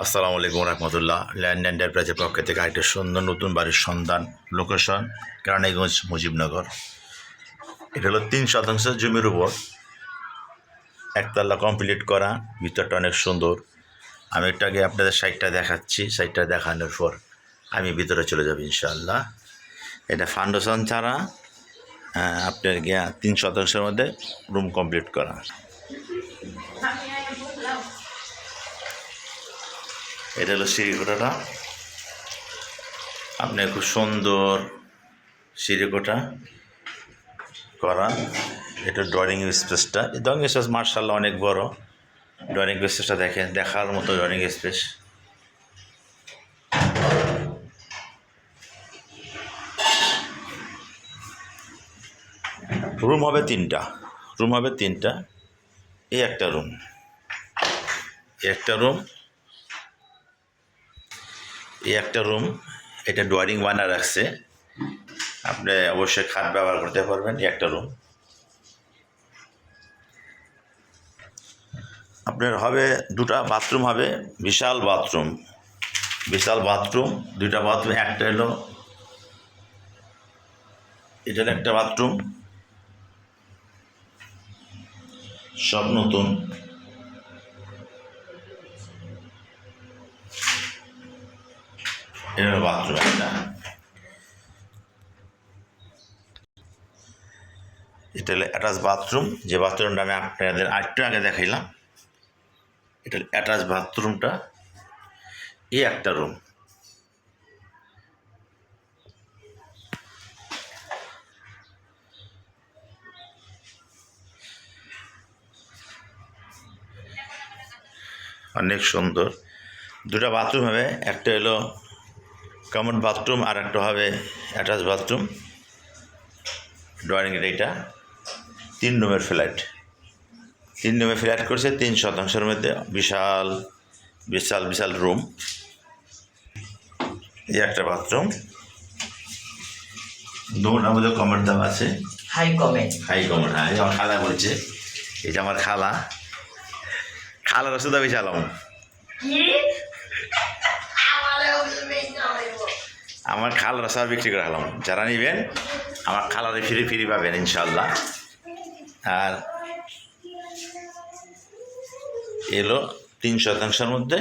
আসসালামু আলাইকুম রহমতুল্লাহ। ল্যান্ড এন্টারপ্রাইজের পক্ষ থেকে একটা সুন্দর নতুন বাড়ির সন্ধান। লোকেশন কেরানীগঞ্জ, মুজিবনগর। এটা হলো 3 শতাংশ জমির উপর একতলা কমপ্লিট করা। ভিতরটা অনেক সুন্দর। আমি একটু আগে আপনাদের সাইডটা দেখাচ্ছি। সাইডটা দেখানোর পর আমি ভিতরে চলে যাব ইনশাআল্লাহ। এটা ফাউন্ডেশন ছাড়া আপনার 3 শতাংশের মধ্যে রুম কমপ্লিট করা। এটা হলো সিঁড়িকোঠাটা। আপনার খুব সুন্দর সিঁড়িকোঠা করা। এটা ড্রয়িং স্পেসটা, ড্রয়িং স্পেস মার্শাল্লাহ অনেক বড়। ড্রয়িং স্পেসটা দেখেন, দেখার মতো ড্রয়িং স্পেস। রুম হবে তিনটা। এই একটা রুম, এটা ড্রয়িং বানা রাখছে। আপনি অবশ্যই খাট ব্যবহার করতে পারবেন। একটা রুম আপনার হবে, 2টা বাথরুম হবে। বিশাল বাথরুম, 2টা বাথরুম। একটা হলো এটার একটা বাথরুম, সব নতুন। এটা হলো বাথরুম একটা। এটা হলো অ্যাটাচ বাথরুম, যে বাথরুমটা আমি আপনাদের আরেকটু আগে দেখাইলাম। এটা অ্যাটাচ বাথরুমটা। এই একটা রুম। অনেক সুন্দর। 2টা বাথরুম হবে। একটা হলো কমন বাথরুম আর একটা হবে অ্যাটাচ বাথরুম। ড্রয়িং এটা 3 রুমের ফ্ল্যাট। 3 রুমের ফ্ল্যাট করছে 3 শতাংশের মধ্যে। বিশাল রুম। এই একটা বাথরুম। দুটার মধ্যে কমেন্ট দেওয়া আছে, হাই কমেন্ট। হ্যাঁ, আমার খালা বলছে। এটা আমার খালার ওষুধ আমি চালাম। আমার খালার রসা বিক্রি করে হলাম। যারা নিবেন আমার খালারে ফ্রি পাবেন ইনশাল্লাহ। আর এলো 3 শতাংশের মধ্যে